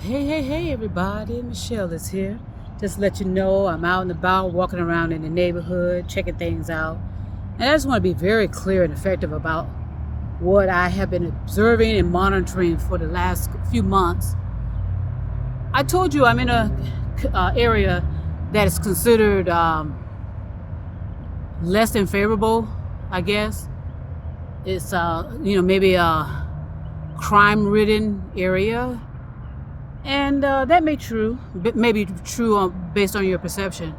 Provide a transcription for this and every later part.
Hey, everybody. Michelle is here. Just to let you know I'm out and about, walking around in the neighborhood, checking things out. And I just want to be very clear and effective about what I have been observing and monitoring for the last few months. I told you I'm in a area that is considered less than favorable, I guess. It's, maybe a crime-ridden area. And that may be true based on your perception.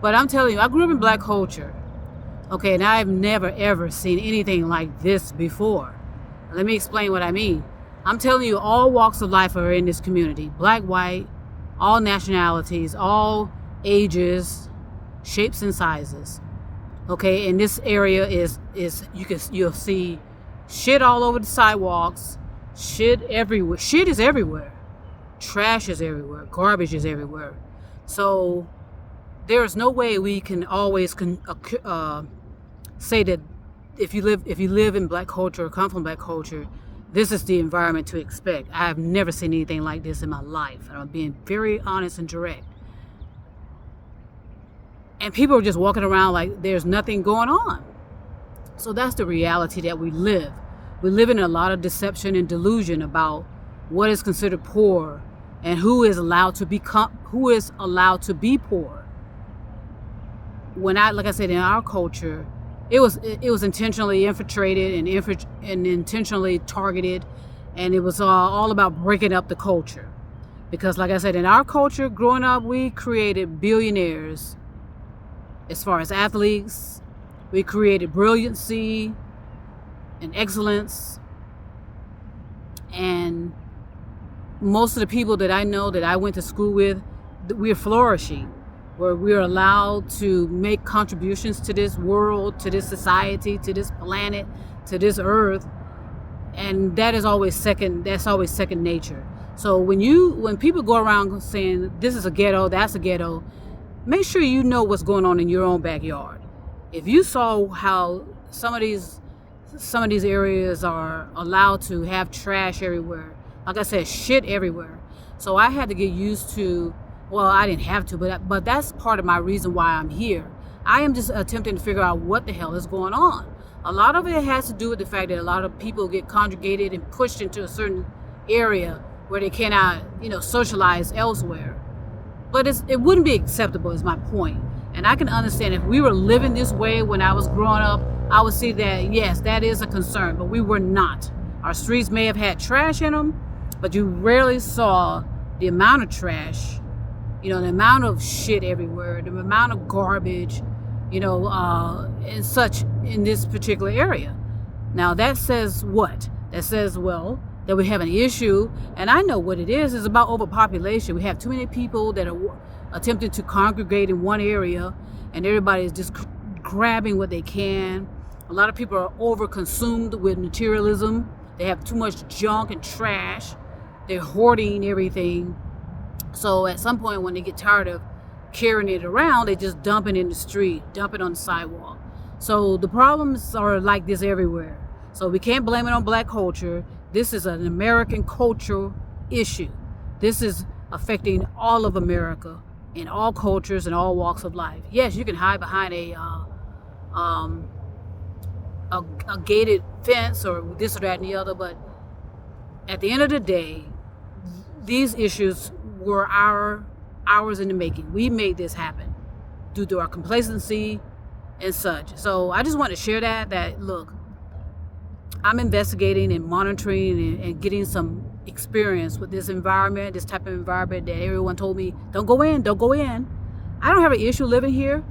But I'm telling you, I grew up in black culture. Okay, and I've never, ever seen anything like this before. Let me explain what I mean. I'm telling you, all walks of life are in this community. Black, white, all nationalities, all ages, shapes and sizes. Okay, and this area is you'll see shit all over the sidewalks, shit everywhere. Shit is everywhere. Trash is everywhere. Garbage is everywhere. So there is no way we can always say that if you live in black culture or come from black culture, this is the environment to expect. I have never seen anything like this in my life. I'm being very honest and direct. And people are just walking around like there's nothing going on. So that's the reality that we live. We live in a lot of deception and delusion about what is considered poor and who is allowed to be poor. Like I said, in our culture, it was intentionally infiltrated and intentionally targeted, and it was all about breaking up the culture. Because like I said, in our culture, growing up, we created billionaires. As far as athletes, we created brilliancy and excellence, and most of the people that I know that I went to school with, we're flourishing, where we're allowed to make contributions to this world, to this society, to this planet, to this earth, and that's always second nature. So when people go around saying this is a ghetto, that's a ghetto, make sure you know what's going on in your own backyard. If you saw how some of these areas are allowed to have trash everywhere, like I said, shit everywhere. So I had to get used to, well, I didn't have to, but that's part of my reason why I'm here. I am just attempting to figure out what the hell is going on. A lot of it has to do with the fact that a lot of people get congregated and pushed into a certain area where they cannot, socialize elsewhere. But it wouldn't be acceptable is my point. And I can understand if we were living this way when I was growing up, I would see that, yes, that is a concern, but we were not. Our streets may have had trash in them, but you rarely saw the amount of trash, the amount of shit everywhere, the amount of garbage, and such in this particular area. Now that says what? That says, well, that we have an issue, and I know what it is. It's about overpopulation. We have too many people that are attempting to congregate in one area, and everybody is just grabbing what they can. A lot of people are over-consumed with materialism. They have too much junk and trash. They're hoarding everything. So at some point when they get tired of carrying it around, they just dump it in the street, dump it on the sidewalk. So the problems are like this everywhere. So we can't blame it on black culture. This is an American cultural issue. This is affecting all of America in all cultures and all walks of life. Yes, you can hide behind a gated fence or this or that and the other, but at the end of the day, these issues were ours in the making. We made this happen due to our complacency and such. So I just want to share that look, I'm investigating and monitoring and getting some experience with this environment, this type of environment that everyone told me, don't go in. I don't have an issue living here.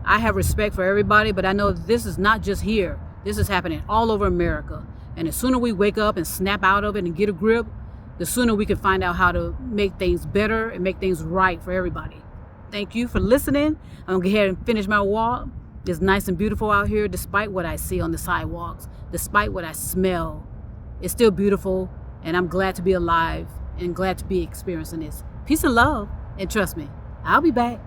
I have respect for everybody, but I know this is not just here. This is happening all over America. And the sooner we wake up and snap out of it and get a grip, the sooner we can find out how to make things better and make things right for everybody. Thank you for listening. I'm going to go ahead and finish my walk. It's nice and beautiful out here, despite what I see on the sidewalks, despite what I smell. It's still beautiful, and I'm glad to be alive and glad to be experiencing this. Peace and love, and trust me, I'll be back.